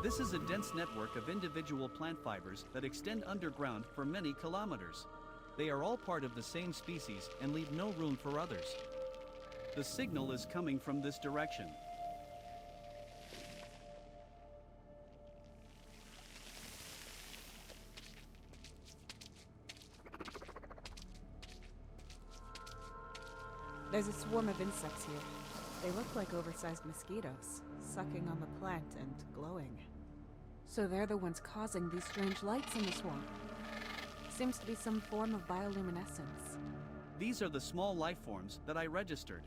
This is a dense network of individual plant fibers that extend underground for many kilometers. They are all part of the same species and leave no room for others. The signal is coming from this direction. There's a swarm of insects here. They look like oversized mosquitoes, sucking on the plant and glowing. So they're the ones causing these strange lights in the swamp. Seems to be some form of bioluminescence. These are the small life forms that I registered.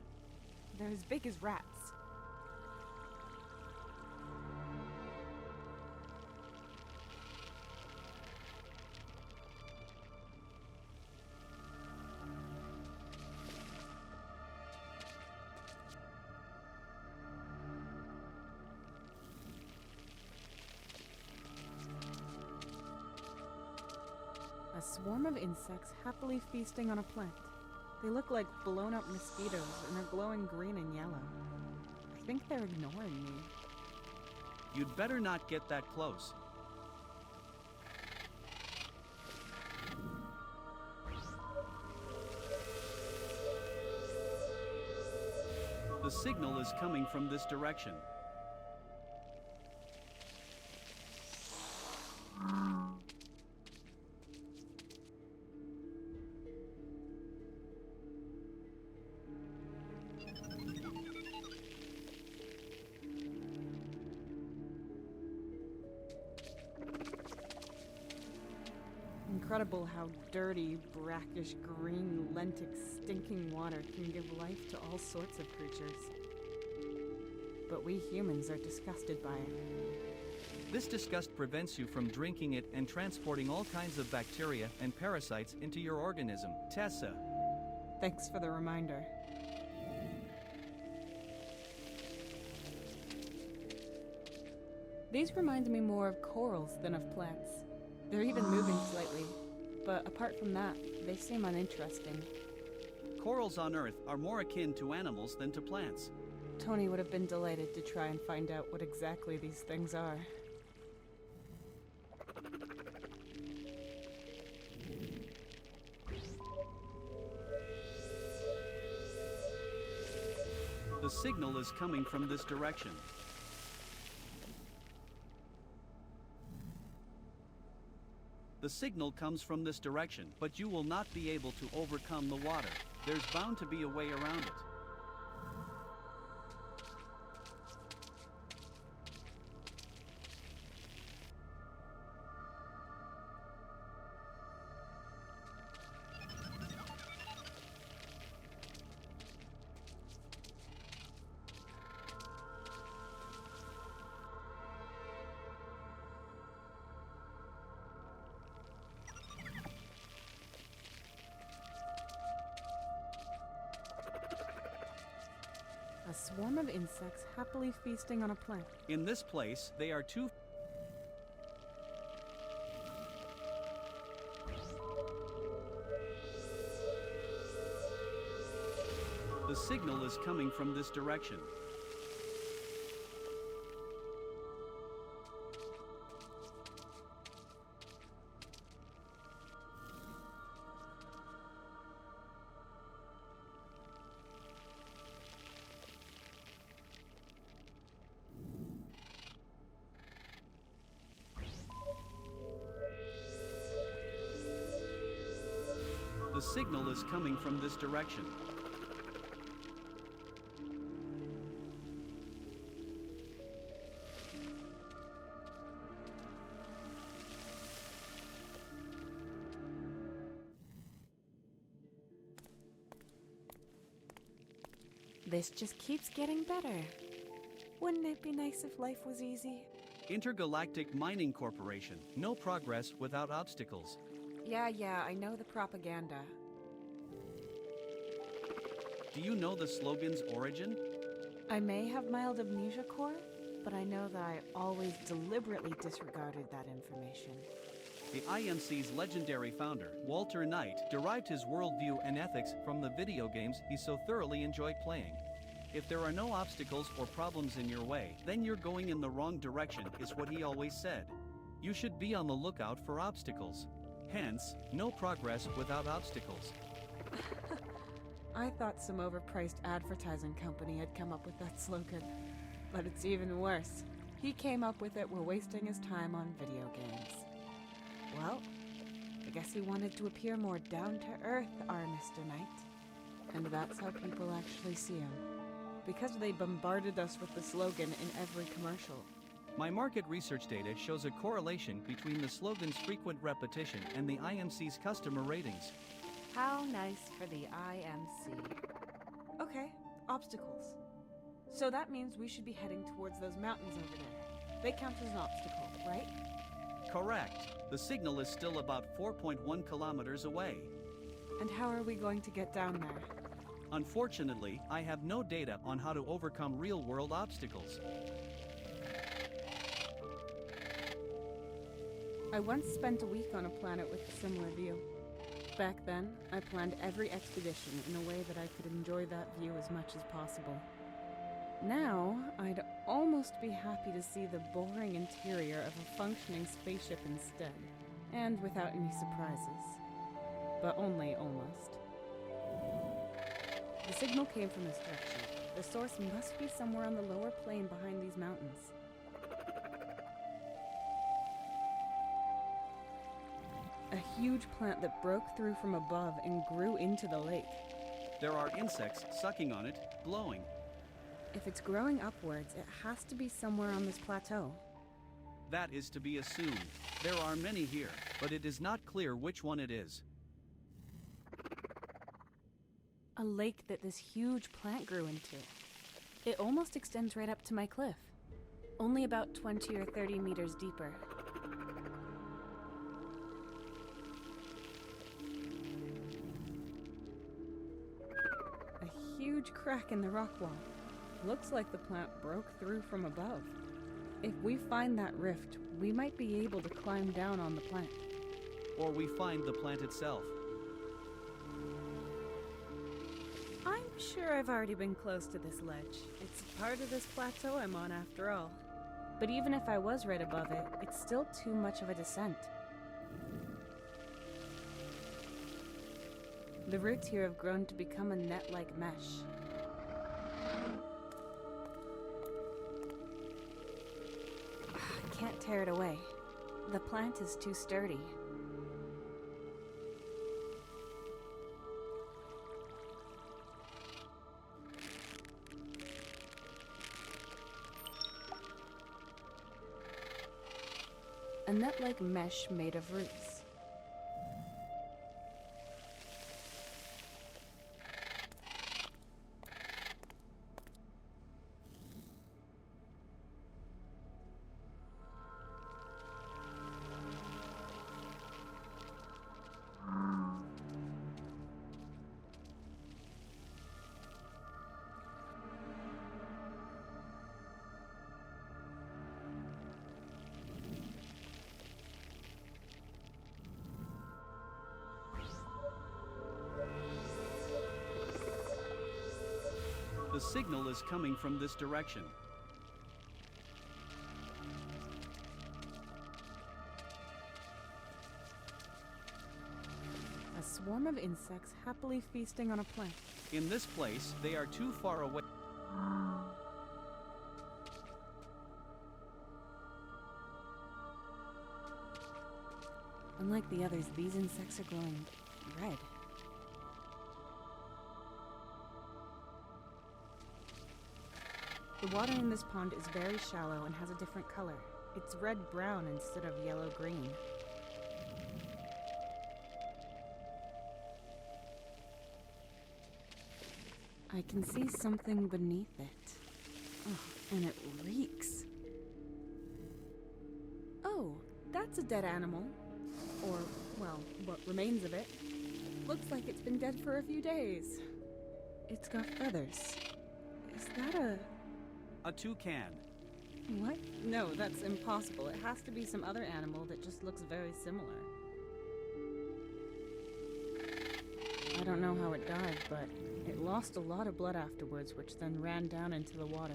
They're as big as rats. A swarm of insects happily feasting on a plant. They look like blown-up mosquitoes and are glowing green and yellow. I think they're ignoring me. You'd better not get that close. The signal is coming from this direction. Incredible how dirty, brackish, green, lentic, stinking water can give life to all sorts of creatures. But we humans are disgusted by it. This disgust prevents you from drinking it and transporting all kinds of bacteria and parasites into your organism. Tessa. Thanks for the reminder. These remind me more of corals than of plants. They're even moving slightly, but apart from that, they seem uninteresting. Corals on Earth are more akin to animals than to plants. Tony would have been delighted to try and find out what exactly these things are. The signal is coming from this direction. The signal comes from this direction, but you will not be able to overcome the water. There's bound to be a way around it. A swarm of insects happily feasting on a plant. In this place, they are too. The signal is coming from this direction. The signal is coming from this direction. This just keeps getting better. Wouldn't it be nice if life was easy? Intergalactic Mining Corporation. No progress without obstacles. Yeah, I know the propaganda. Do you know the slogan's origin? I may have mild amnesia, Core, but I know that I always deliberately disregarded that information. The IMC's legendary founder, Walter Knight, derived his worldview and ethics from the video games he so thoroughly enjoyed playing. If there are no obstacles or problems in your way, then you're going in the wrong direction, is what he always said. You should be on the lookout for obstacles. Hence, no progress without obstacles. I thought some overpriced advertising company had come up with that slogan. But it's even worse. He came up with it while wasting his time on video games. Well, I guess he wanted to appear more down-to-earth, our Mr. Knight. And that's how people actually see him. Because they bombarded us with the slogan in every commercial. My market research data shows a correlation between the slogan's frequent repetition and the IMC's customer ratings. How nice for the IMC. Okay, obstacles. So that means we should be heading towards those mountains over there. They count as an obstacle, right? Correct. The signal is still about 4.1 kilometers away. And how are we going to get down there? Unfortunately, I have no data on how to overcome real-world obstacles. I once spent a week on a planet with a similar view. Back then, I planned every expedition in a way that I could enjoy that view as much as possible. Now, I'd almost be happy to see the boring interior of a functioning spaceship instead, and without any surprises. But only almost. The signal came from this direction. The source must be somewhere on the lower plane behind these mountains. A huge plant that broke through from above and grew into the lake. There are insects sucking on it, glowing. If it's growing upwards, it has to be somewhere on this plateau. That is to be assumed. There are many here, but it is not clear which one it is. A lake that this huge plant grew into. It almost extends right up to my cliff. Only about 20 or 30 meters deeper. A huge crack in the rock wall. Looks like the plant broke through from above. If we find that rift, we might be able to climb down on the plant. Or we find the plant itself. I'm sure I've already been close to this ledge. It's part of this plateau I'm on after all. But even if I was right above it, it's still too much of a descent. The roots here have grown to become a net-like mesh. I can't tear it away. The plant is too sturdy. A net-like mesh made of roots. The signal is coming from this direction. A swarm of insects happily feasting on a plant. In this place, they are too far away. Unlike the others, these insects are glowing red. The water in this pond is very shallow and has a different color. It's red-brown instead of yellow-green. I can see something beneath it. Oh, and it reeks. Oh, that's a dead animal. Or, well, what remains of it. Looks like it's been dead for a few days. It's got feathers. Is that A toucan. What? No, that's impossible. It has to be some other animal that just looks very similar. I don't know how it died, but it lost a lot of blood afterwards, which then ran down into the water.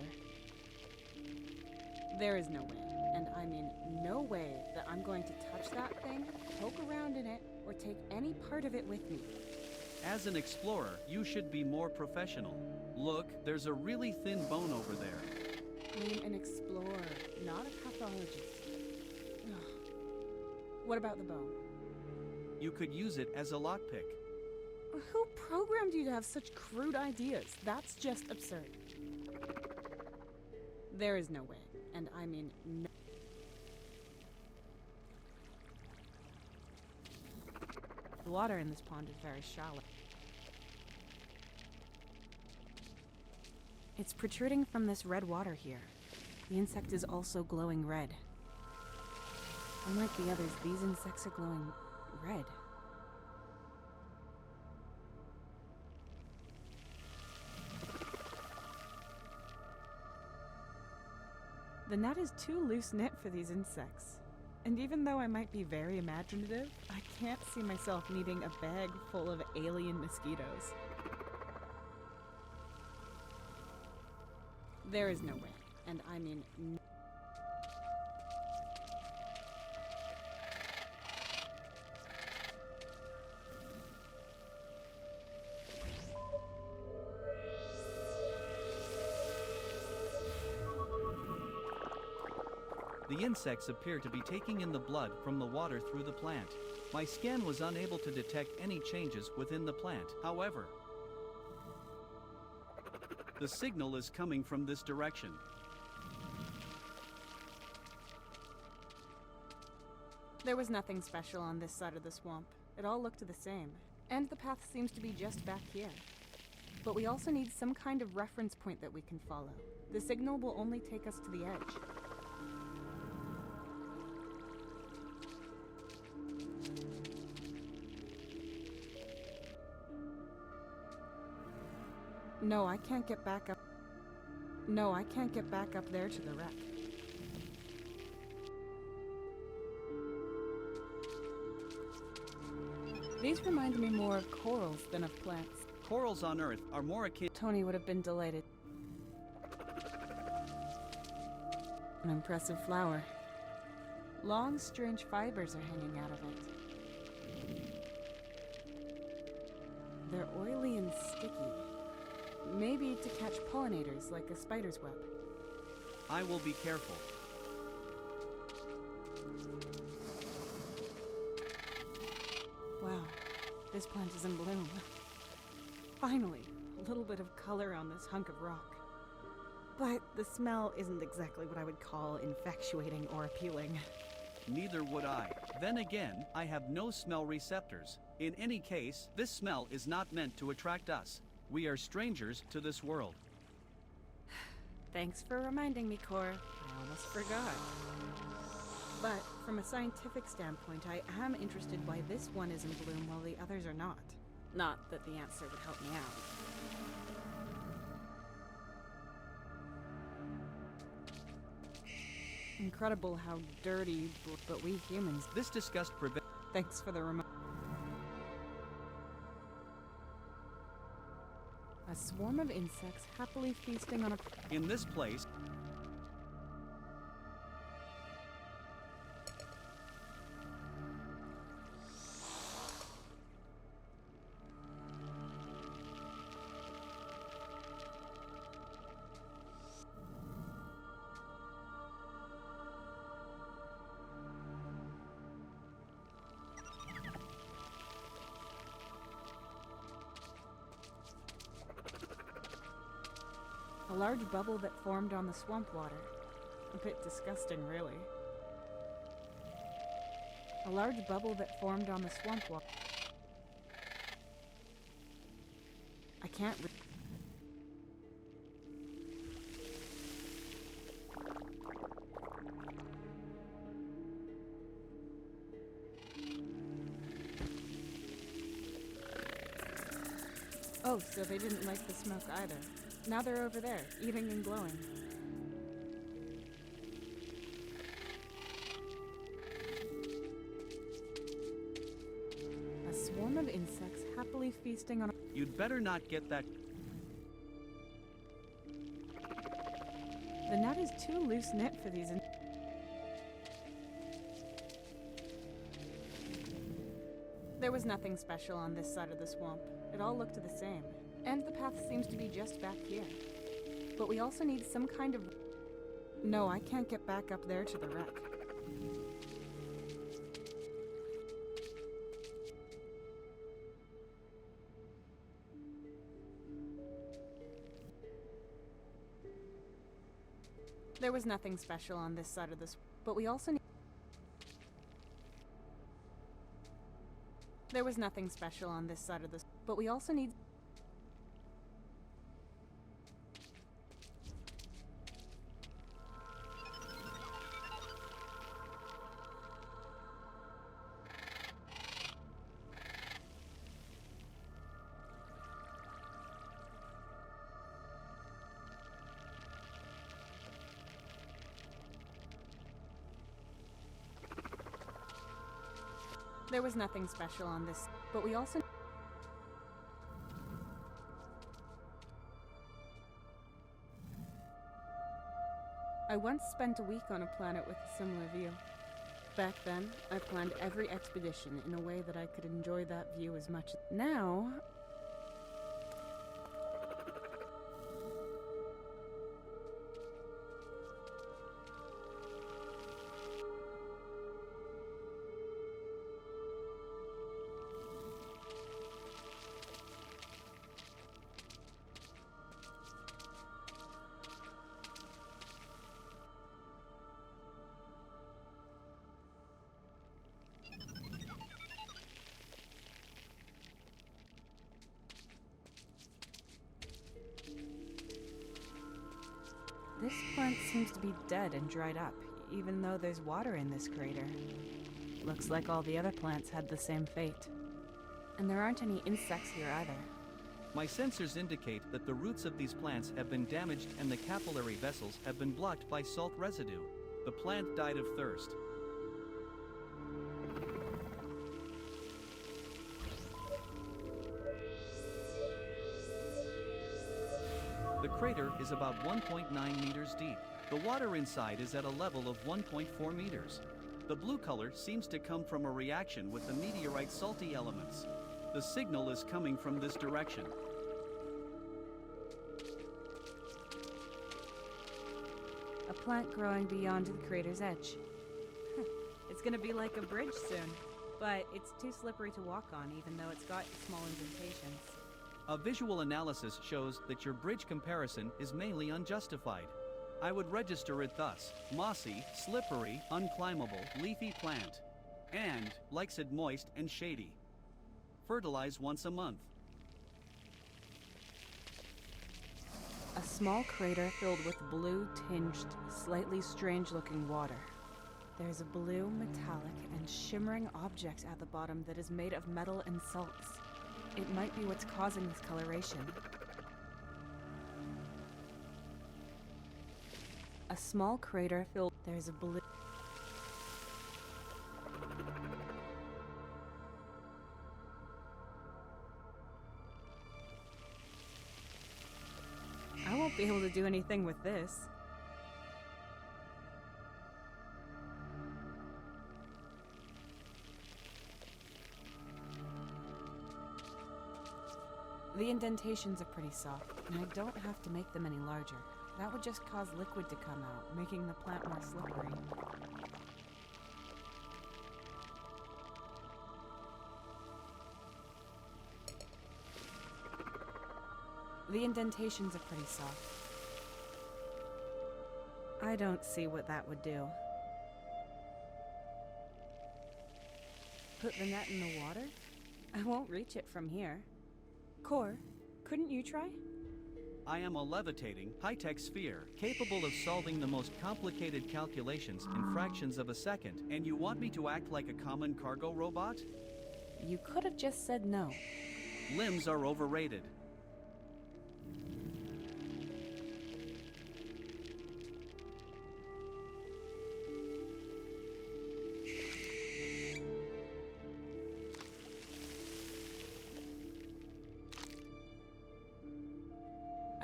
There is no way, and I mean no way, that I'm going to touch that thing, poke around in it, or take any part of it with me. As an explorer, you should be more professional. Look, there's a really thin bone over there. I'm an explorer, not a pathologist. Ugh. What about the bone? You could use it as a lockpick. Who programmed you to have such crude ideas? That's just absurd. There is no way, and I mean no. The water in this pond is very shallow. It's protruding from this red water here. The insect is also glowing red. Unlike the others, these insects are glowing red. The net is too loose-knit for these insects. And even though I might be very imaginative, I can't see myself needing a bag full of alien mosquitoes. There is no way, and I mean no. The insects appear to be taking in the blood from the water through the plant. My scan was unable to detect any changes within the plant. However, the signal is coming from this direction. There was nothing special on this side of the swamp. It all looked the same. And the path seems to be just back here. But we also need some kind of reference point that we can follow. The signal will only take us to the edge. No, I can't get back up. No, I can't get back up there to the wreck. These remind me more of corals than of plants. Corals on Earth are more akin. Tony would have been delighted. An impressive flower. Long, strange fibers are hanging out of it. They're oily and sticky. Maybe to catch pollinators like a spider's web. I will be careful. Wow, this plant is in bloom. Finally, a little bit of color on this hunk of rock. But the smell isn't exactly what I would call infatuating or appealing. Neither would I. Then again, I have no smell receptors. In any case, this smell is not meant to attract us. We are strangers to this world. Thanks for reminding me, Cor. I almost forgot. But from a scientific standpoint, I am interested why this one is in bloom while the others are not. Not that the answer would help me out. Incredible how dirty, but we humans. This disgust prevents. Thanks for the reminder. A swarm of insects happily feasting on a... In this place, a large bubble that formed on the swamp water. A bit disgusting, really. A large bubble that formed on the swamp water. I can't Oh, so they didn't like the smoke either. Now they're over there, eating and glowing. A swarm of insects happily happily feasting on. You'd better not get that. The net is too loose-knit for these. There was nothing special on this side of the swamp. It all looked the same. And the path seems to be just back here. But we also need some kind of... No, I can't get back up there to the wreck. There was nothing special on this side of this, but we also need... There was nothing special on this side of this, but we also need... There was nothing special on this, but we also... I once spent a week on a planet with a similar view. Back then, I planned every expedition in a way that I could enjoy that view as much. Now... This plant seems to be dead and dried up, even though there's water in this crater. Looks like all the other plants had the same fate. And there aren't any insects here either. My sensors indicate that the roots of these plants have been damaged and the capillary vessels have been blocked by salt residue. The plant died of thirst. The crater is about 1.9 meters deep. The water inside is at a level of 1.4 meters. The blue color seems to come from a reaction with the meteorite salty elements. The signal is coming from this direction. A plant growing beyond the crater's edge. It's gonna be like a bridge soon, but it's too slippery to walk on even though it's got small indentations. A visual analysis shows that your bridge comparison is mainly unjustified. I would register it thus: mossy, slippery, unclimbable, leafy plant. And likes it moist and shady. Fertilize once a month. A small crater filled with blue-tinged, slightly strange-looking water. There's a blue, metallic, and shimmering object at the bottom that is made of metal and salts. It might be what's causing this coloration. A small crater filled... There's a blue... I won't be able to do anything with this. The indentations are pretty soft, and I don't have to make them any larger. That would just cause liquid to come out, making the plant more slippery. The indentations are pretty soft. I don't see what that would do. Put the net in the water? I won't reach it from here. Core, couldn't you try? I am a levitating, high-tech sphere, capable of solving the most complicated calculations in fractions of a second, and you want me to act like a common cargo robot? You could have just said no. Limbs are overrated.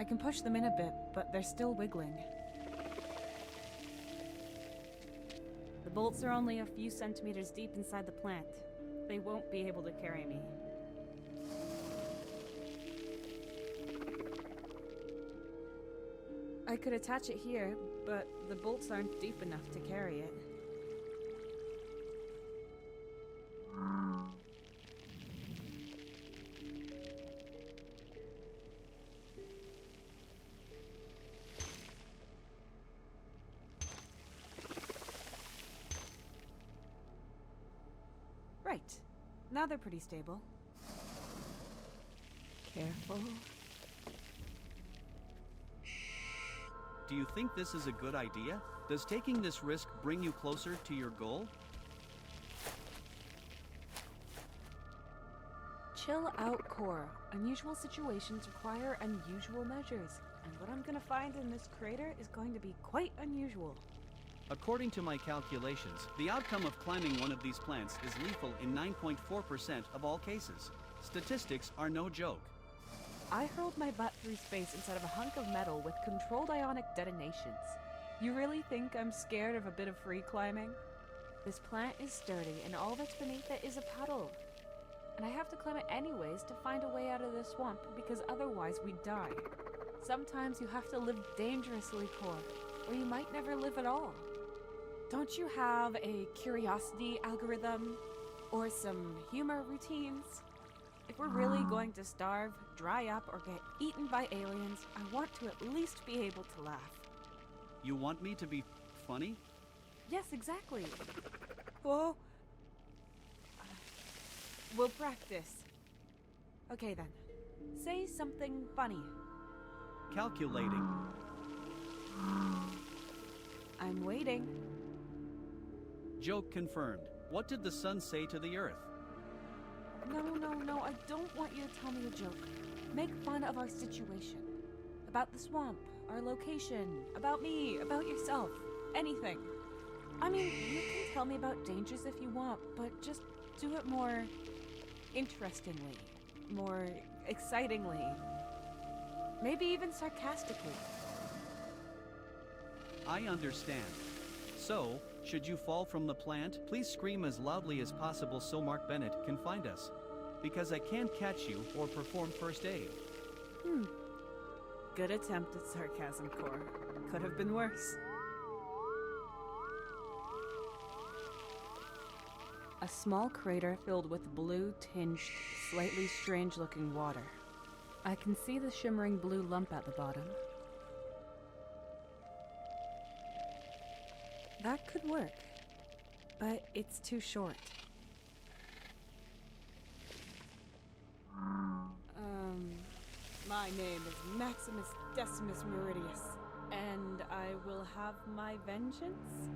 can push them in a bit, but they're still wiggling. The bolts are only a few centimeters deep inside the plant. They won't be able to carry me. I could attach it here, but the bolts aren't deep enough to carry it. Right. Now they're pretty stable. Careful. Do you think this is a good idea? Does taking this risk bring you closer to your goal? Chill out, Cora. Unusual situations require unusual measures, and what I'm gonna find in this crater is going to be quite unusual. According to my calculations, the outcome of climbing one of these plants is lethal in 9.4% of all cases. Statistics are no joke. I hurled my butt through space inside of a hunk of metal with controlled ionic detonations. You really think I'm scared of a bit of free climbing? This plant is sturdy, and all that's beneath it is a puddle. And I have to climb it anyways to find a way out of the swamp, because otherwise we'd die. Sometimes you have to live dangerously, Cor, or you might never live at all. Don't you have a curiosity algorithm? Or some humor routines? If we're really going to starve, dry up, or get eaten by aliens, I want to at least be able to laugh. You want me to be funny? Yes, exactly. Whoa. We'll practice. Okay then. Say something funny. Calculating. I'm waiting. Joke confirmed. What did the sun say to the earth? No, I don't want you to tell me a joke. Make fun of our situation. About the swamp, our location, about me, about yourself, anything. I mean, you can tell me about dangers if you want, but just do it more interestingly, more excitingly, maybe even sarcastically. I understand. So, should you fall from the plant, please scream as loudly as possible so Mark Bennett can find us. Because I can't catch you or perform first aid. Good attempt at sarcasm, Cor. Could have been worse. A small crater filled with blue-tinged, slightly strange-looking water. I can see the shimmering blue lump at the bottom. That could work, but it's too short. My name is Maximus Decimus Meridius, and I will have my vengeance?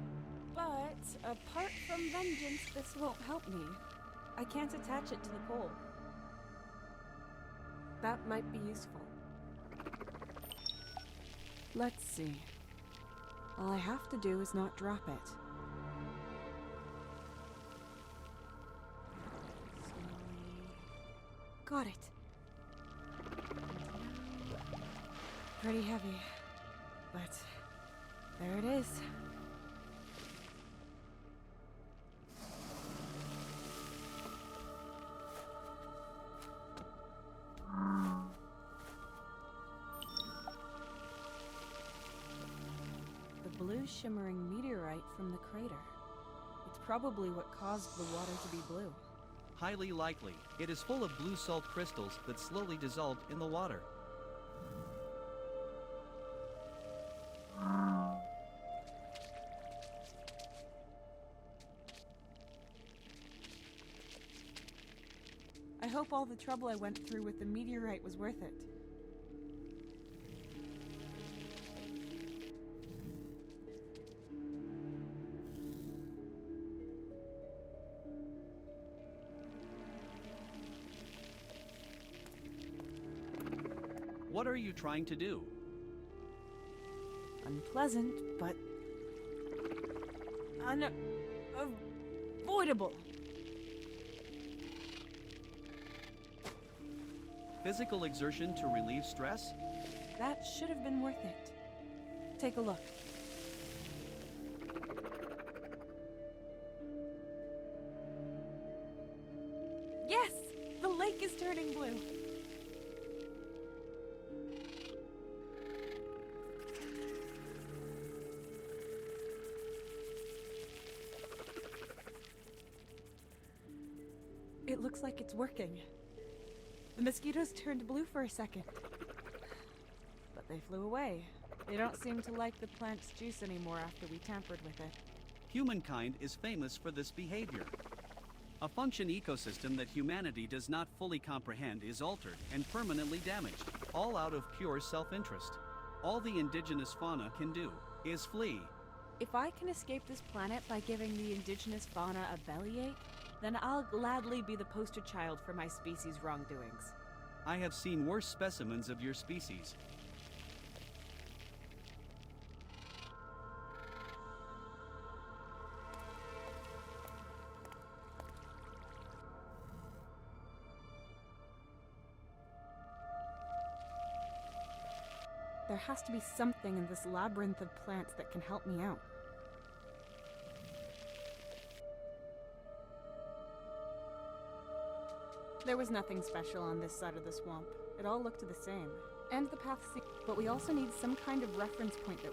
But apart from vengeance, this won't help me. I can't attach it to the pole. That might be useful. Let's see. All I have to do is not drop it. Slowly. Got it. Pretty heavy, but there it is. The blue shimmering meteorite from the crater. It's probably what caused the water to be blue. Highly likely. It is full of blue salt crystals that slowly dissolved in the water. I hope all the trouble I went through with the meteorite was worth it. What are you trying to do? Unpleasant, but unavoidable. Physical exertion to relieve stress? That should have been worth it. Take a look. Yes! The lake is turning blue. It looks like it's working. The mosquitoes turned blue for a second. But they flew away. They don't seem to like the plant's juice anymore after we tampered with it. Humankind is famous for this behavior. A function ecosystem that humanity does not fully comprehend is altered and permanently damaged, all out of pure self-interest. All the indigenous fauna can do is flee. If I can escape this planet by giving the indigenous fauna a bellyache, then I'll gladly be the poster child for my species' wrongdoings. I have seen worse specimens of your species. There has to be something in this labyrinth of plants that can help me out. There was nothing special on this side of the swamp. It all looked the same. And the path but we also need some kind of reference point that...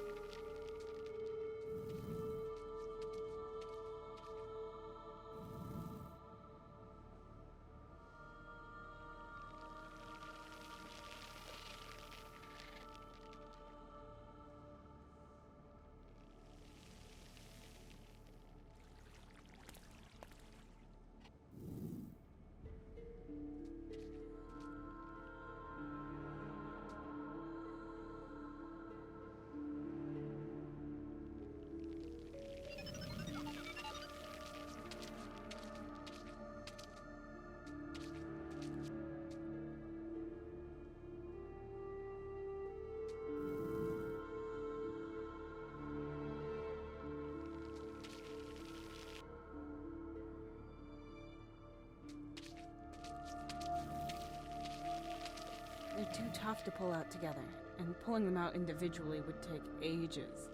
They're too tough to pull out together, and pulling them out individually would take ages.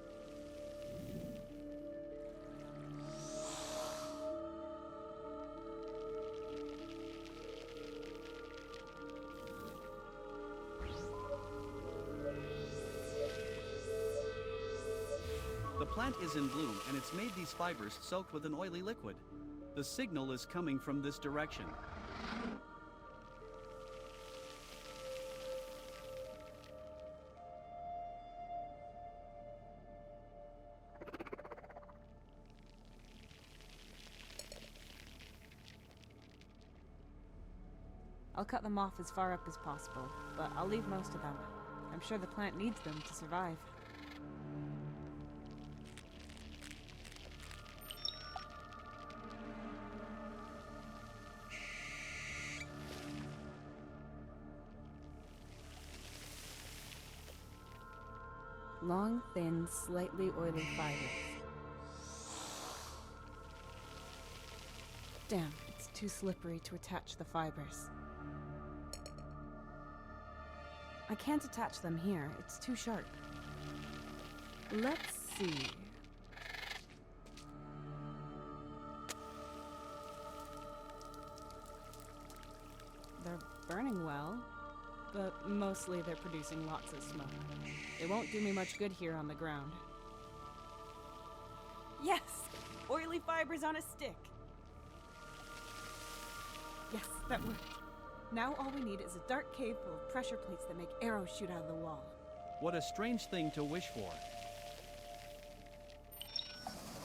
The plant is in bloom and it's made these fibers soaked with an oily liquid. The signal is coming from this direction. I'll cut them off as far up as possible, but I'll leave most of them. I'm sure the plant needs them to survive. Long, thin, slightly oily fibers. Damn, it's too slippery to attach the fibers. I can't attach them here, it's too sharp. Let's see. They're burning well, but mostly they're producing lots of smoke. It won't do me much good here on the ground. Yes! Oily fibers on a stick! Yes, that worked. Now all we need is a dark cave full of pressure plates that make arrows shoot out of the wall. What a strange thing to wish for.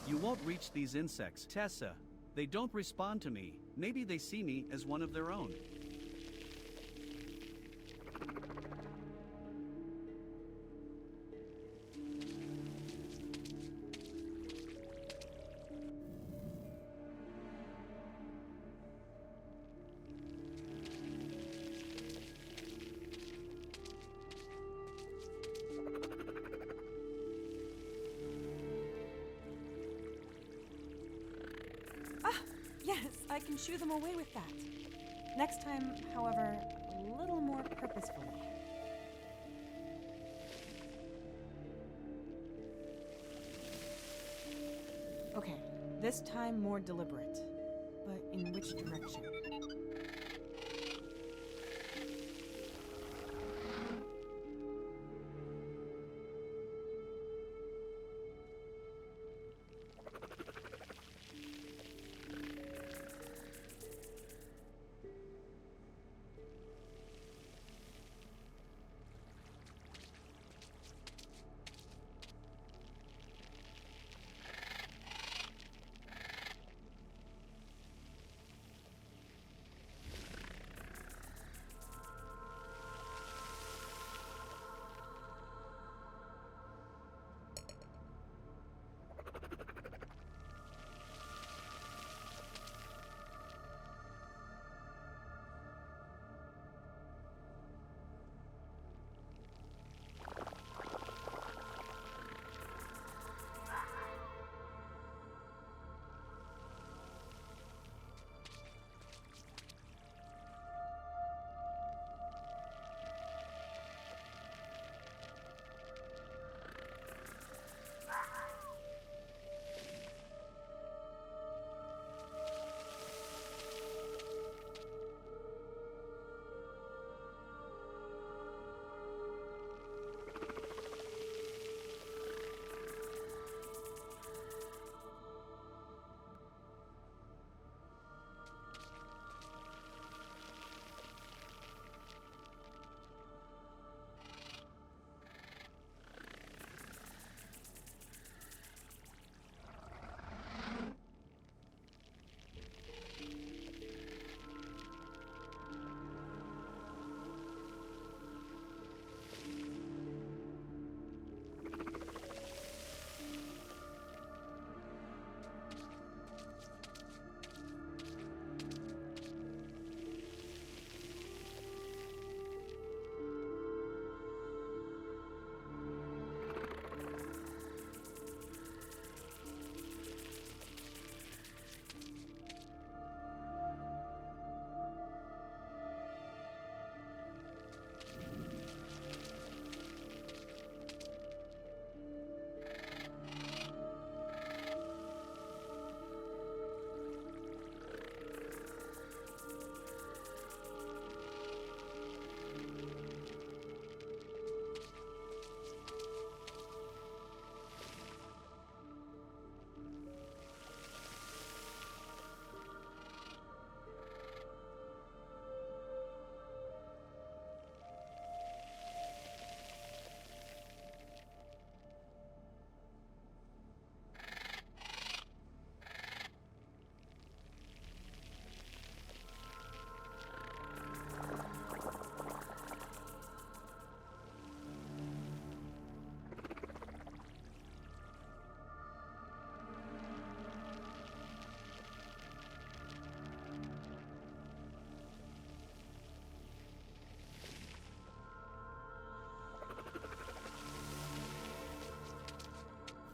You won't reach these insects, Tessa. They don't respond to me. Maybe they see me as one of their own. Yes, I can shoo them away with that. Next time, however, a little more purposefully. Okay, this time more deliberate. But in which direction?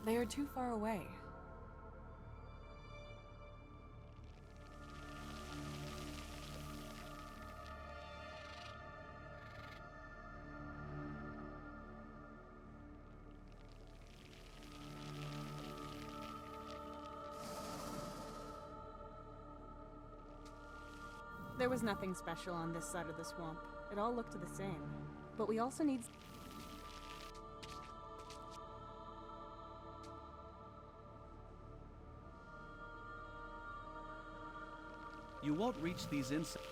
They are too far away. There was nothing special on this side of the swamp. It all looked the same. But we also need... You won't reach these insects.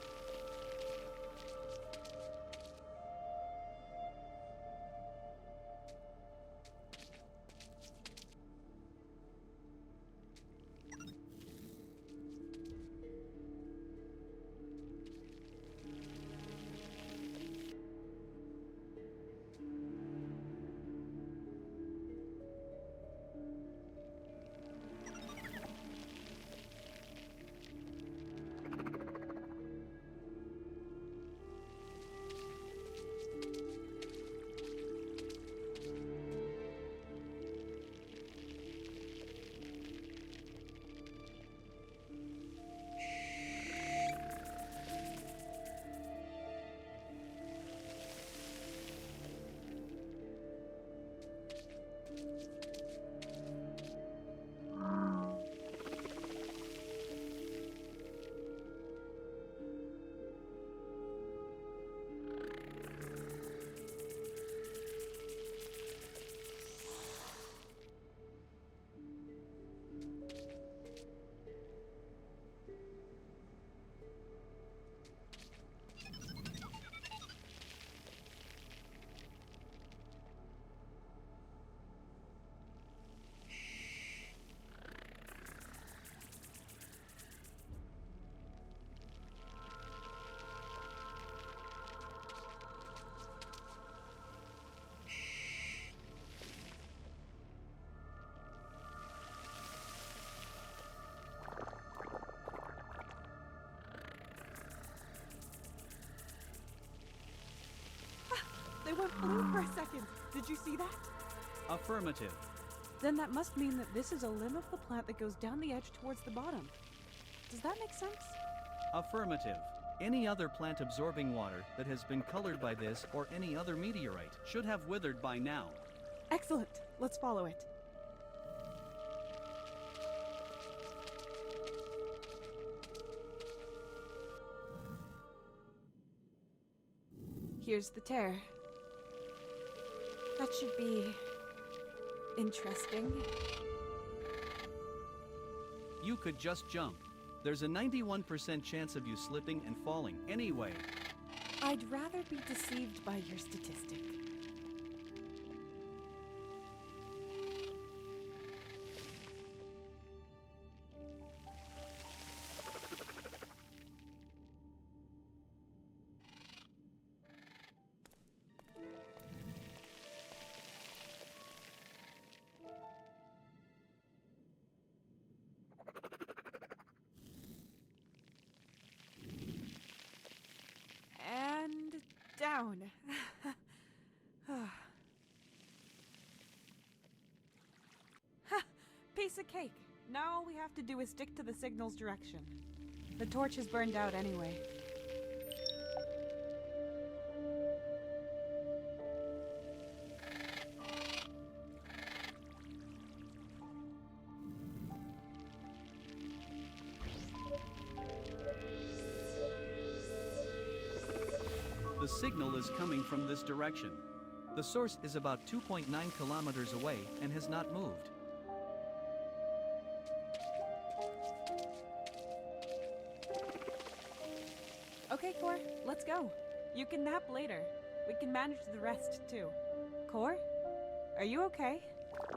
They went blue for a second. Did you see that? Affirmative. Then that must mean that this is a limb of the plant that goes down the edge towards the bottom. Does that make sense? Affirmative. Any other plant absorbing water that has been colored by this or any other meteorite should have withered by now. Excellent. Let's follow it. Here's the tear. That should be interesting. You could just jump. There's a 91% chance of you slipping and falling anyway. I'd rather be deceived by your statistic. And down. Ha! Piece of cake. Now all we have to do is stick to the signal's direction. The torch is burned out anyway. The signal is coming from this direction. The source is about 2.9 kilometers away and has not moved. Okay, Core, let's go. You can nap later. We can manage the rest, too. Core? Are you okay?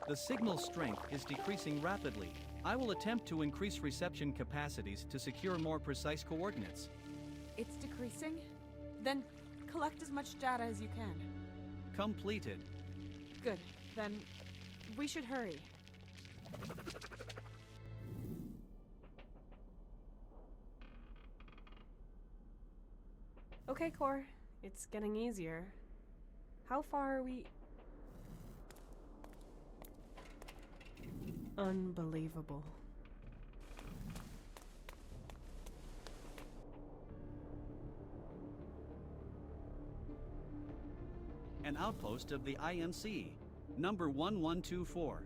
The signal strength is decreasing rapidly. I will attempt to increase reception capacities to secure more precise coordinates. It's decreasing? Then collect as much data as you can. Completed. Good. Then we should hurry. Okay, Core. It's getting easier. How far are we? Unbelievable. An outpost of the IMC, number 1124.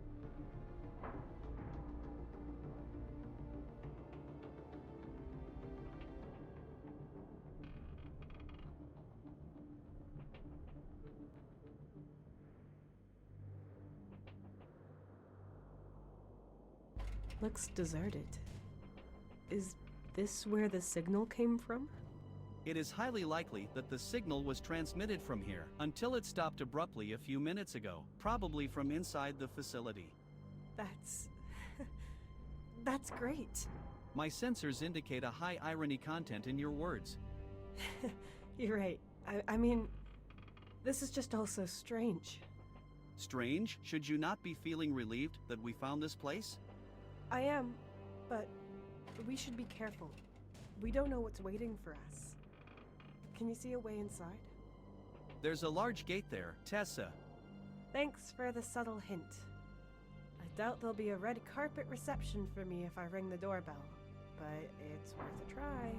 Looks deserted. Is this where the signal came from? It is highly likely that the signal was transmitted from here until it stopped abruptly a few minutes ago, probably from inside the facility. That's... that's great. My sensors indicate a high irony content in your words. You're right. I mean, this is just all so strange. Strange? Should you not be feeling relieved that we found this place? I am, but we should be careful. We don't know what's waiting for us. Can you see a way inside? There's a large gate there, Tessa. Thanks for the subtle hint. I doubt there'll be a red carpet reception for me if I ring the doorbell, but it's worth a try.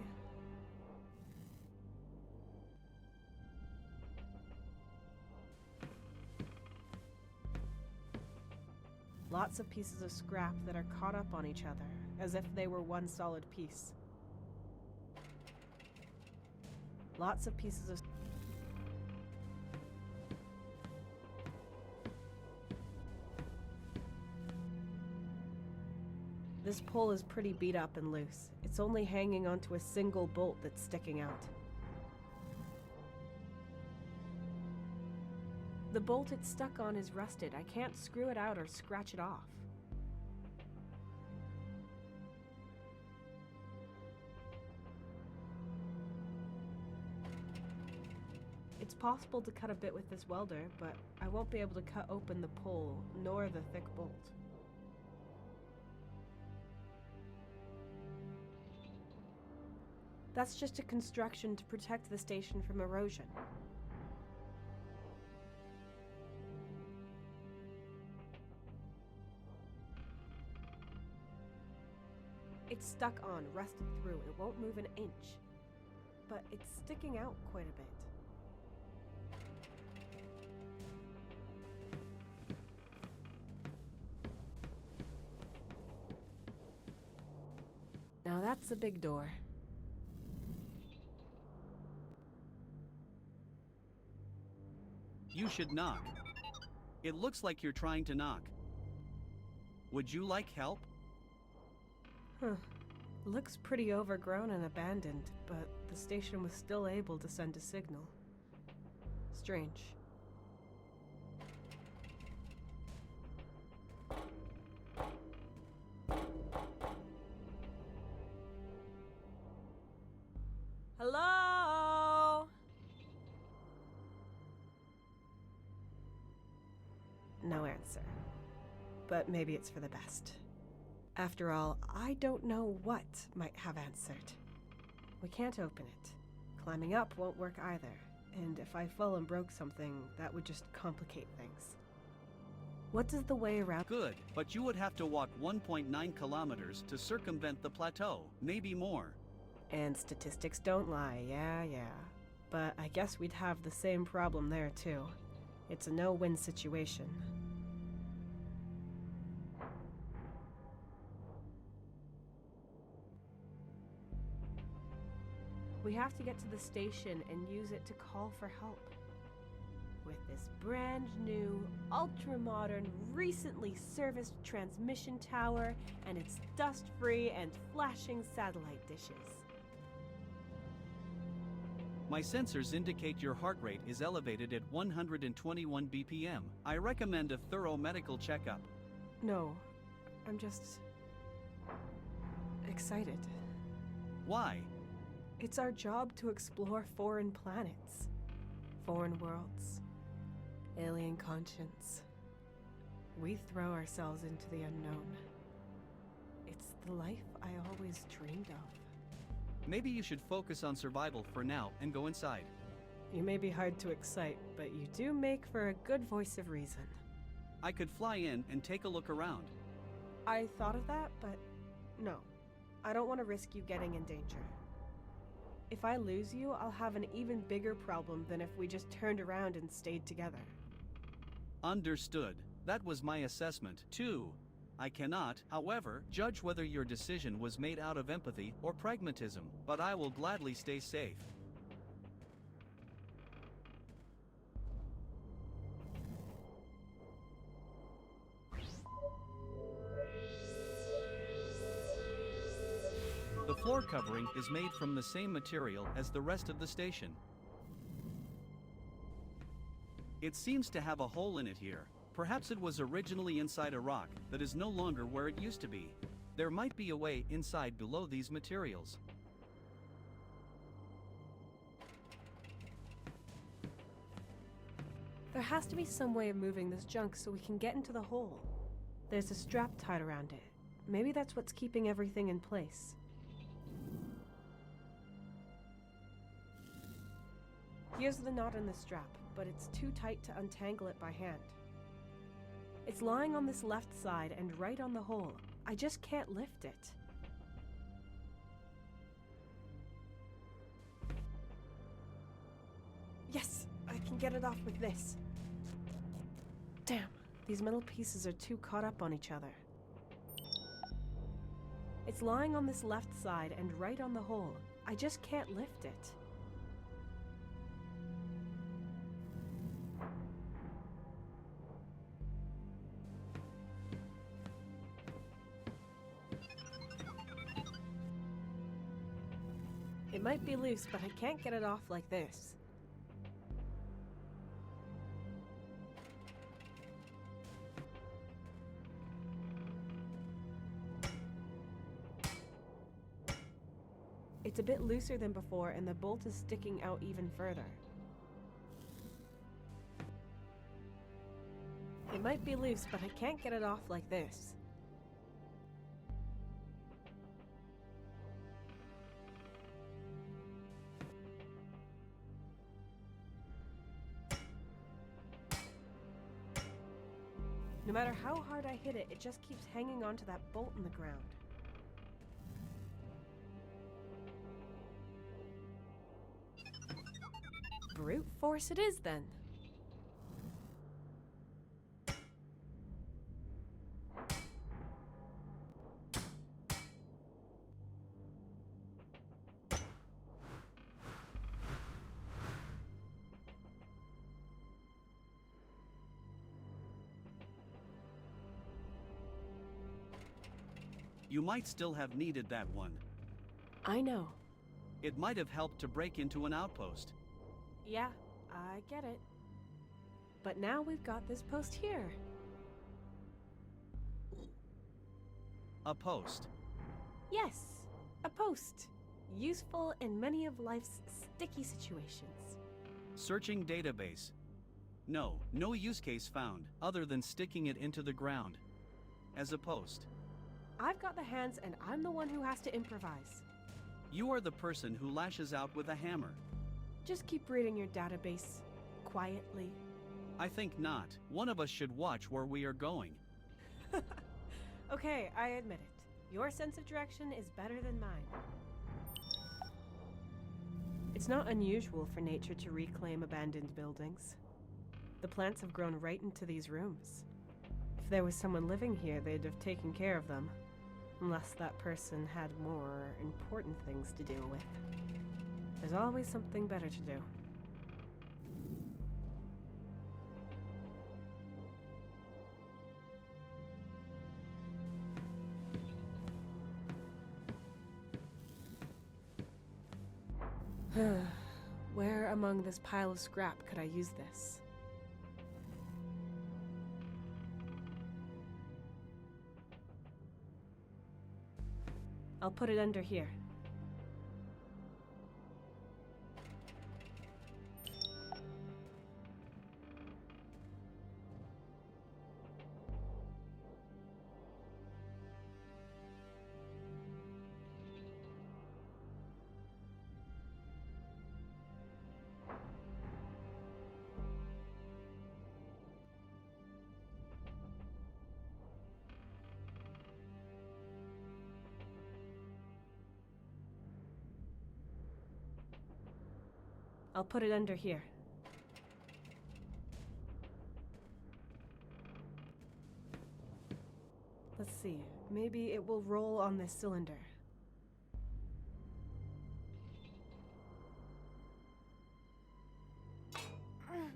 Lots of pieces of scrap that are caught up on each other, as if they were one solid piece. Lots of pieces of... This pole is pretty beat up and loose. It's only hanging onto a single bolt that's sticking out. The bolt it's stuck on is rusted. I can't screw it out or scratch it off. It's possible to cut a bit with this welder, but I won't be able to cut open the pole, nor the thick bolt. That's just a construction to protect the station from erosion. It's stuck on, rusted through. It won't move an inch. But it's sticking out quite a bit. Now that's a big door. You should knock. It looks like you're trying to knock. Would you like help? Huh. Looks pretty overgrown and abandoned, but the station was still able to send a signal. Strange. Hello? No answer. But maybe it's for the best. After all, I don't know what might have answered. We can't open it. Climbing up won't work either, and if I fell and broke something, that would just complicate things. What does the way around— Good, but you would have to walk 1.9 kilometers to circumvent the plateau, maybe more. And statistics don't lie, yeah. But I guess we'd have the same problem there too. It's a no-win situation. We have to get to the station and use it to call for help. With this brand new, ultra-modern, recently serviced transmission tower and its dust-free and flashing satellite dishes. My sensors indicate your heart rate is elevated at 121 BPM. I recommend a thorough medical checkup. No, I'm just excited. Why? It's our job to explore foreign planets, foreign worlds, alien conscience. We throw ourselves into the unknown. It's the life I always dreamed of. Maybe you should focus on survival for now and go inside. You may be hard to excite, but you do make for a good voice of reason. I could fly in and take a look around. I thought of that, but no. I don't want to risk you getting in danger. If I lose you, I'll have an even bigger problem than if we just turned around and stayed together. Understood. That was my assessment, too. I cannot, however, judge whether your decision was made out of empathy or pragmatism, but I will gladly stay safe. The floor covering is made from the same material as the rest of the station. It seems to have a hole in it here. Perhaps it was originally inside a rock that is no longer where it used to be. There might be a way inside below these materials. There has to be some way of moving this junk so we can get into the hole. There's a strap tied around it. Maybe that's what's keeping everything in place. Here's the knot in the strap, but it's too tight to untangle it by hand. It's lying on this left side and right on the hole. I just can't lift it. Yes, I can get it off with this. Damn, these metal pieces are too caught up on each other. It's lying on this left side and right on the hole. I just can't lift it. It might be loose, but I can't get it off like this. It's a bit looser than before, and the bolt is sticking out even further. It might be loose, but I can't get it off like this. No matter how hard I hit it, it just keeps hanging onto that bolt in the ground. Brute force it is, then. You might still have needed that one. I know. It might have helped to break into an outpost. Yeah, I get it. But now we've got this post here. A post. Yes, a post. Useful in many of life's sticky situations. Searching database. No use case found, other than sticking it into the ground. As a post. I've got the hands and I'm the one who has to improvise. You are the person who lashes out with a hammer. Just keep reading your database quietly. I think not. One of us should watch where we are going. Okay, I admit it. Your sense of direction is better than mine. It's not unusual for nature to reclaim abandoned buildings. The plants have grown right into these rooms. If there was someone living here, they'd have taken care of them. Unless that person had more important things to deal with. There's always something better to do. Where among this pile of scrap could I use this? I'll put it under here. I'll put it under here. Let's see. Maybe it will roll on this cylinder. Oh!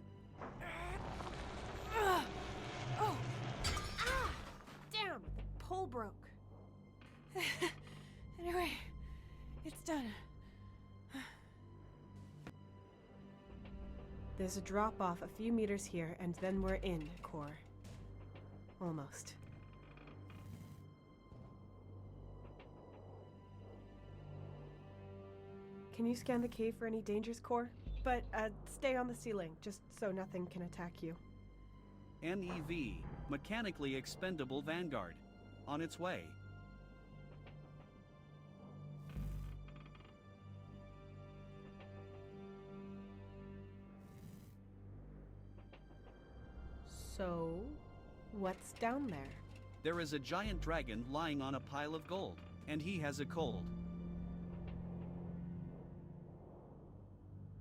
Ah! Damn! The pole broke. Anyway, it's done. There's a drop-off a few meters here, and then we're in, Core. Almost. Can you scan the cave for any dangers, Core? But, stay on the ceiling, just so nothing can attack you. NEV, Mechanically Expendable Vanguard. On its way. So, what's down there? There is a giant dragon lying on a pile of gold, and he has a cold.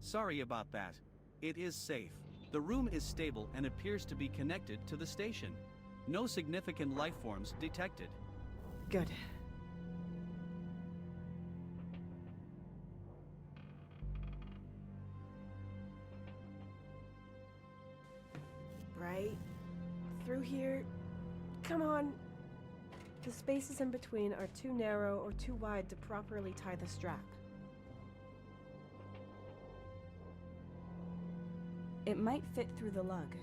Sorry about that. It is safe. The room is stable and appears to be connected to the station. No significant life forms detected. Good. Right through here. Come on. The spaces in between are too narrow or too wide to properly tie the strap. It might fit through the lug.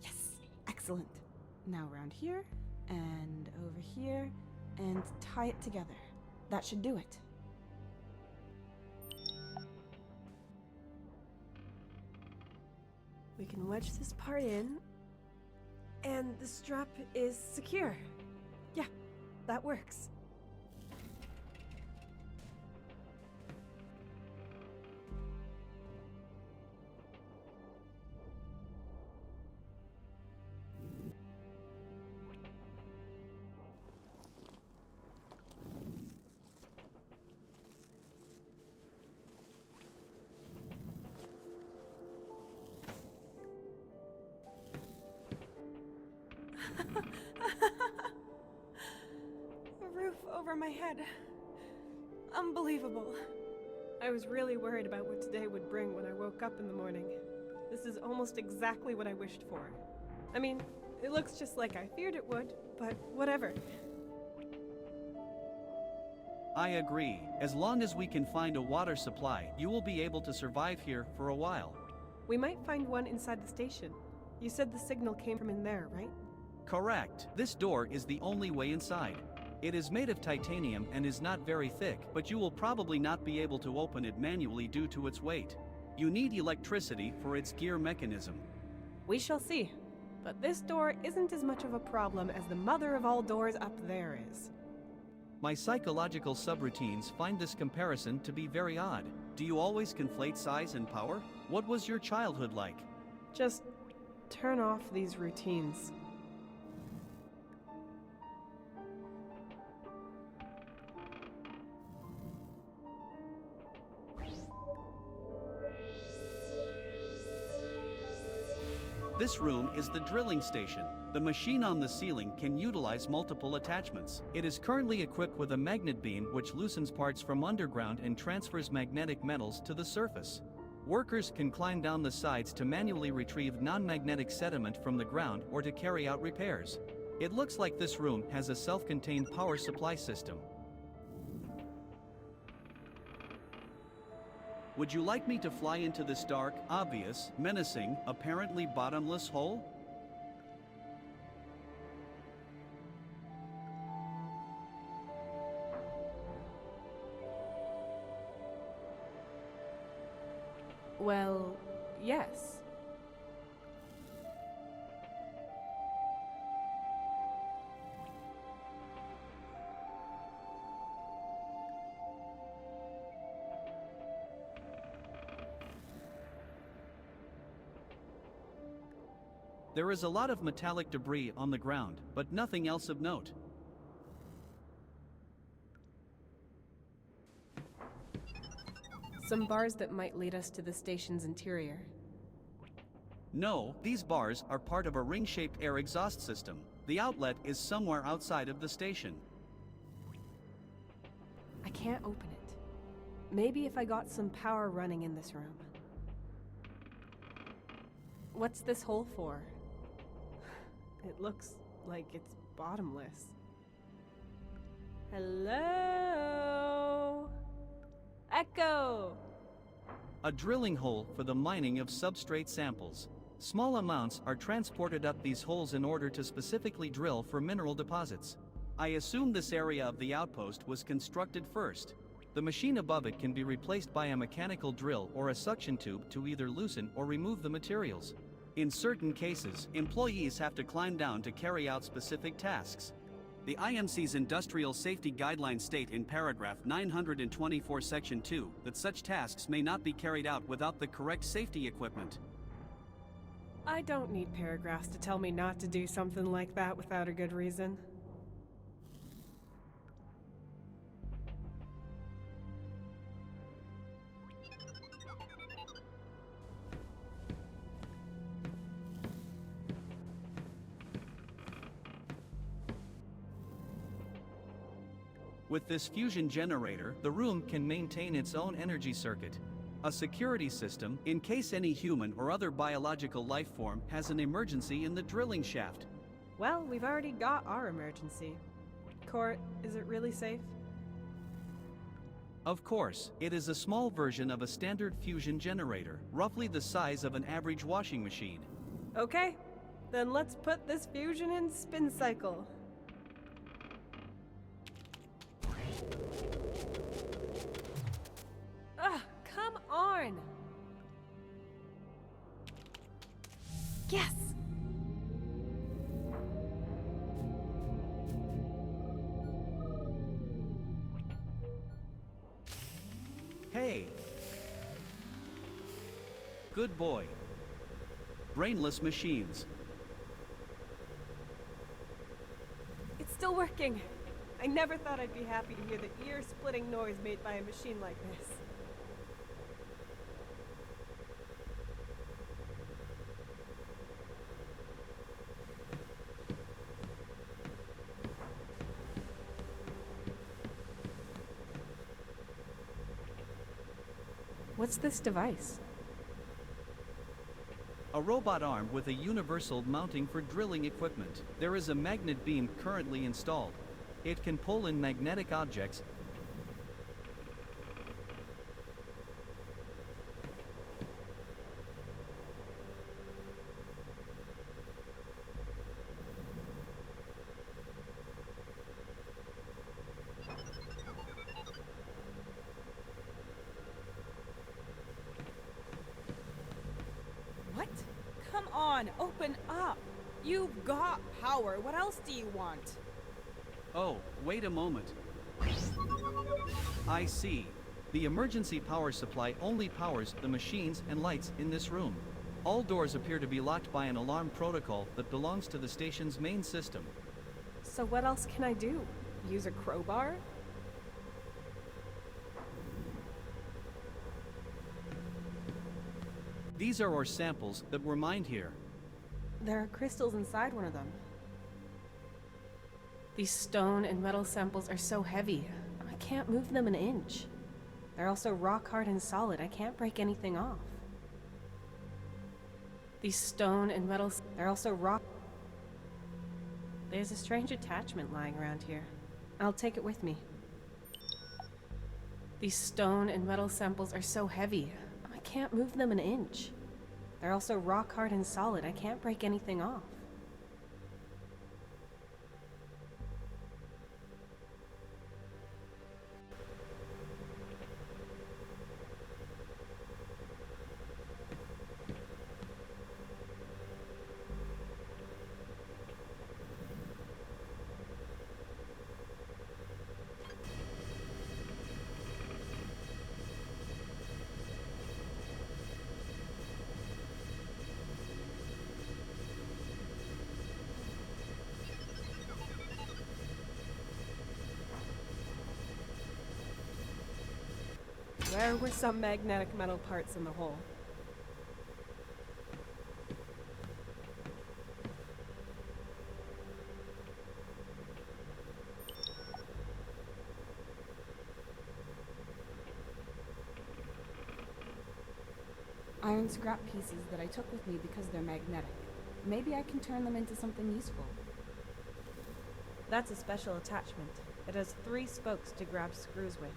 Yes, excellent. Now around here, and over here, and tie it together. That should do it. We can wedge this part in, and the strap is secure. Yeah, that works. A roof over my head. Unbelievable. I was really worried about what today would bring when I woke up in the morning. This is almost exactly what I wished for. I mean, it looks just like I feared it would, but whatever. I agree. As long as we can find a water supply, you will be able to survive here for a while. We might find one inside the station. You said the signal came from in there, right? Correct. This door is the only way inside. It is made of titanium and is not very thick, but you will probably not be able to open it manually due to its weight. You need electricity for its gear mechanism. We shall see. But this door isn't as much of a problem as the mother of all doors up there is. My psychological subroutines find this comparison to be very odd. Do you always conflate size and power? What was your childhood like? Just turn off these routines. This room is the drilling station. The machine on the ceiling can utilize multiple attachments. It is currently equipped with a magnet beam which loosens parts from underground and transfers magnetic metals to the surface. Workers can climb down the sides to manually retrieve non-magnetic sediment from the ground or to carry out repairs. It looks like this room has a self-contained power supply system. Would you like me to fly into this dark, obvious, menacing, apparently bottomless hole? Well, yes. There is a lot of metallic debris on the ground, but nothing else of note. Some bars that might lead us to the station's interior. No, these bars are part of a ring-shaped air exhaust system. The outlet is somewhere outside of the station. I can't open it. Maybe if I got some power running in this room. What's this hole for? It looks like it's bottomless. Hello? Echo! A drilling hole for the mining of substrate samples. Small amounts are transported up these holes in order to specifically drill for mineral deposits. I assume this area of the outpost was constructed first. The machine above it can be replaced by a mechanical drill or a suction tube to either loosen or remove the materials. In certain cases, employees have to climb down to carry out specific tasks. The IMC's Industrial Safety Guidelines state in paragraph 924 section 2 that such tasks may not be carried out without the correct safety equipment. I don't need paragraphs to tell me not to do something like that without a good reason. With this fusion generator, the room can maintain its own energy circuit. A security system in case any human or other biological life form has an emergency in the drilling shaft. Well, we've already got our emergency. Court, is it really safe? Of course, it is a small version of a standard fusion generator, roughly the size of an average washing machine. Okay, then let's put this fusion in spin cycle. Ugh, come on! Yes! Hey! Good boy. Brainless machines. It's still working! I never thought I'd be happy to hear the ear-splitting noise made by a machine like this. What's this device? A robot arm with a universal mounting for drilling equipment. There is a magnet beam currently installed. It can pull in magnetic objects. What? Come on, open up! You've got power. What else do you want? Oh, wait a moment. I see. The emergency power supply only powers the machines and lights in this room. All doors appear to be locked by an alarm protocol that belongs to the station's main system. So what else can I do? Use a crowbar? These are our samples that were mined here. There are crystals inside one of them. These stone and metal samples are so heavy, I can't move them an inch. They're also rock hard and solid, I can't break anything off. These stone and metal, they're also rock. There's a strange attachment lying around here. I'll take it with me. These stone and metal samples are so heavy, I can't move them an inch. They're also rock hard and solid, I can't break anything off. Where were some magnetic metal parts in the hole? Iron scrap pieces that I took with me because they're magnetic. Maybe I can turn them into something useful. That's a special attachment. It has 3 spokes to grab screws with.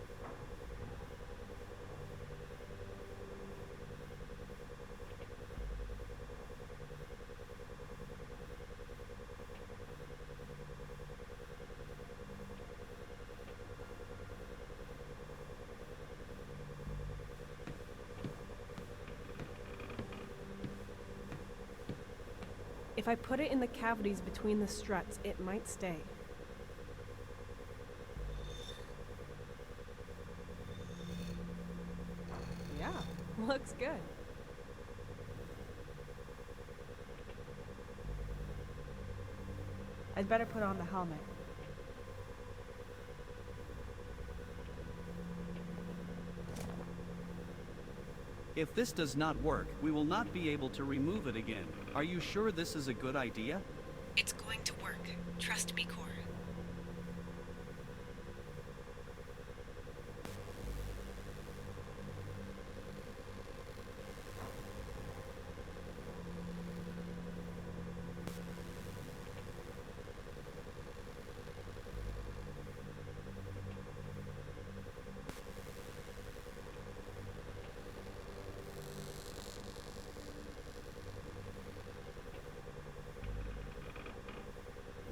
If I put it in the cavities between the struts, it might stay. Yeah, looks good. I'd better put on the helmet. If this does not work, we will not be able to remove it again. Are you sure this is a good idea? It's going to work. Trust me, Core.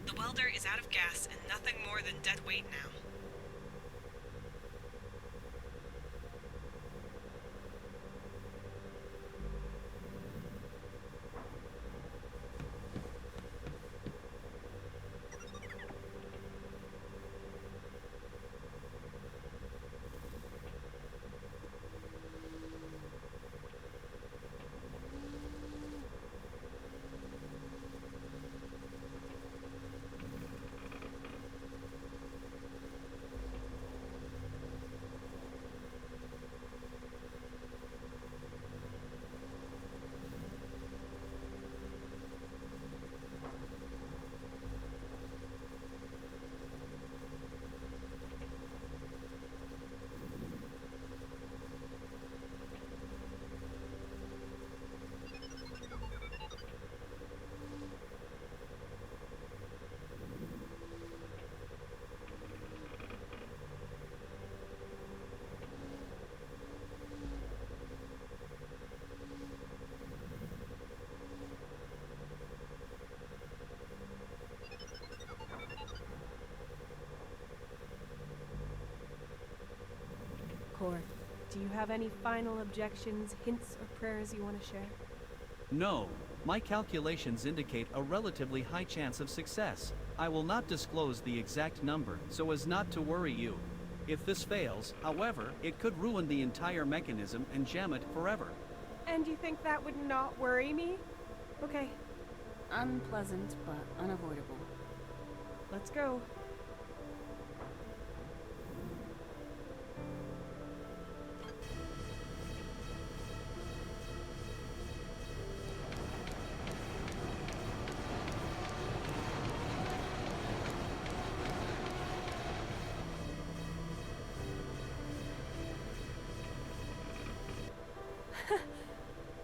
The welder is out of gas and nothing more than dead weight now. Core, do you have any final objections, hints, or prayers you want to share? No, my calculations indicate a relatively high chance of success. I will not disclose the exact number so as not to worry you. If this fails, however, it could ruin the entire mechanism and jam it forever. And you think that would not worry me? Okay, Unpleasant, but unavoidable. let's go.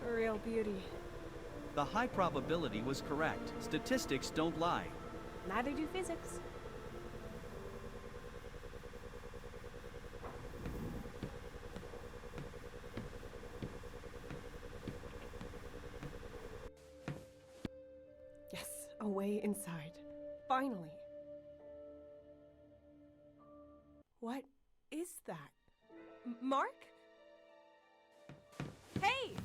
Real beauty. The high probability was correct. Statistics don't lie. Neither do physics. Yes, a way inside. Finally. What is that? Mark? Hey!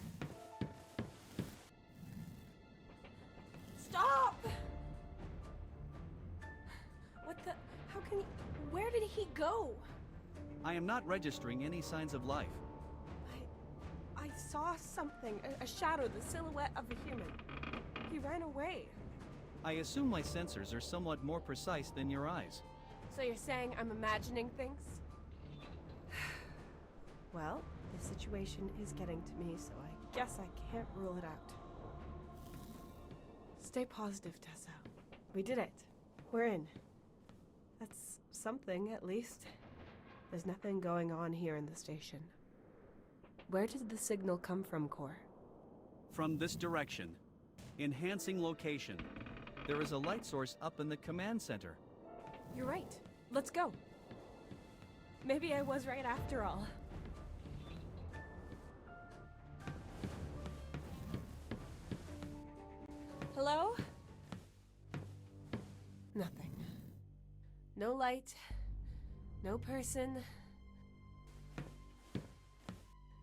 Stop! What the? How can he? Where did he go? I am not registering any signs of life. I saw something, a shadow, the silhouette of a human. He ran away. I assume my sensors are somewhat more precise than your eyes. So you're saying I'm imagining things? Well, the situation is getting to me, so I guess I can't rule it out. Stay positive, Tessa. We did it. We're in. That's something, at least. There's nothing going on here in the station. Where did the signal come from, Core? From this direction. Enhancing location. There is a light source up in the command center. You're right. Let's go. Maybe I was right after all. Hello? Nothing. No light. No person.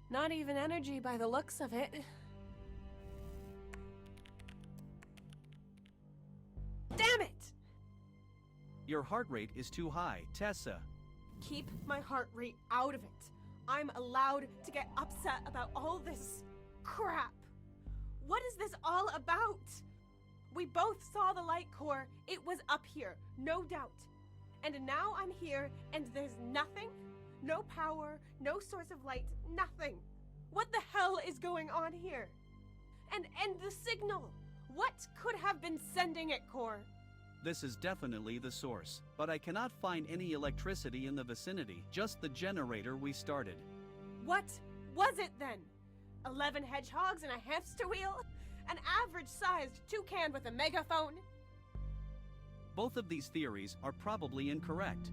Not even energy by the looks of it. Damn it! Your heart rate is too high, Tessa. Keep my heart rate out of it. I'm allowed to get upset about all this crap. What is this all about? We both saw the light core. It was up here, no doubt. And now I'm here and there's nothing? No power, no source of light, nothing. What the hell is going on here? And the signal. What could have been sending it, Core? This is definitely the source, but I cannot find any electricity in the vicinity, just the generator we started. What was it then? 11 hedgehogs and a hamster wheel? An average-sized toucan with a megaphone? Both of these theories are probably incorrect.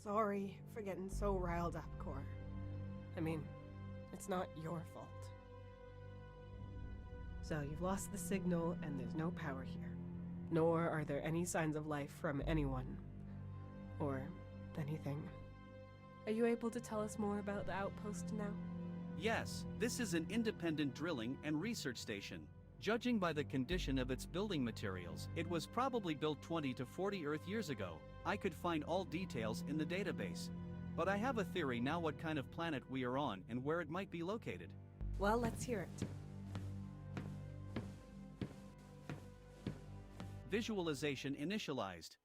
Sorry for getting so riled up, Core. I mean, it's not your fault. So you've lost the signal and there's no power here. Nor are there any signs of life from anyone. Or anything. Are you able to tell us more about the outpost now? Yes, this is an independent drilling and research station. Judging by the condition of its building materials, it was probably built 20 to 40 Earth years ago. I could find all details in the database. But I have a theory now what kind of planet we are on and where it might be located. Well, let's hear it. Visualization initialized.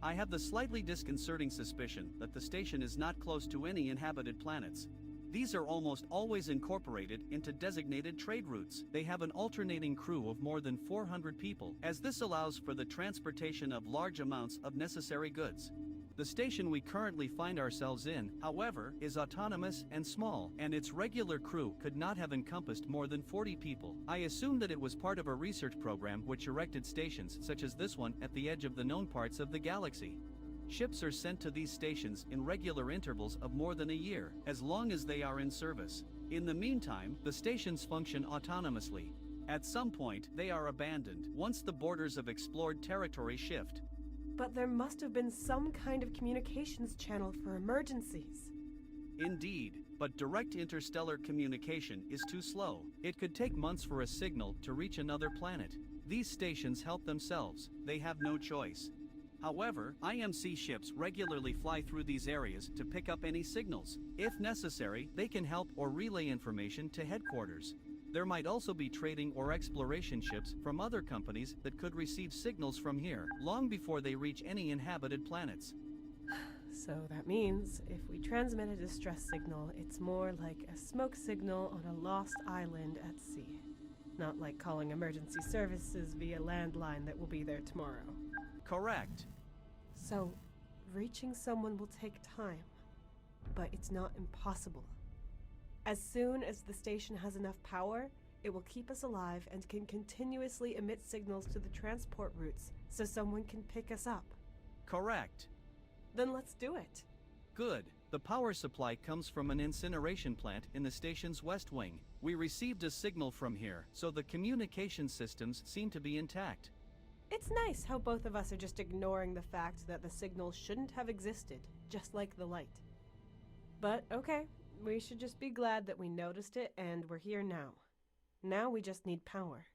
I have the slightly disconcerting suspicion that the station is not close to any inhabited planets. These are almost always incorporated into designated trade routes. They have an alternating crew of more than 400 people, as this allows for the transportation of large amounts of necessary goods. The station we currently find ourselves in, however, is autonomous and small, and its regular crew could not have encompassed more than 40 people. I assume that it was part of a research program which erected stations such as this one at the edge of the known parts of the galaxy. Ships are sent to these stations in regular intervals of more than a year, as long as they are in service. In the meantime, the stations function autonomously, At some point, they are abandoned once the borders of explored territory shift. But there must have been some kind of communications channel for emergencies. Indeed, but direct interstellar communication is too slow. It could take months for a signal to reach another planet. These stations help themselves, they have no choice. However, IMC ships regularly fly through these areas to pick up any signals. If necessary, they can help or relay information to headquarters. There might also be trading or exploration ships from other companies that could receive signals from here long before they reach any inhabited planets. So that means if we transmit a distress signal, it's more like a smoke signal on a lost island at sea. Not like calling emergency services via landline that will be there tomorrow. Correct. So, reaching someone will take time, but it's not impossible. As soon as the station has enough power, it will keep us alive and can continuously emit signals to the transport routes so someone can pick us up. Correct. Then let's do it. Good. The power supply comes from an incineration plant in the station's west wing. We received a signal from here, so the communication systems seem to be intact. It's nice how both of us are just ignoring the fact that the signal shouldn't have existed, just like the light. But okay, we should just be glad that we noticed it and we're here now. Now we just need power.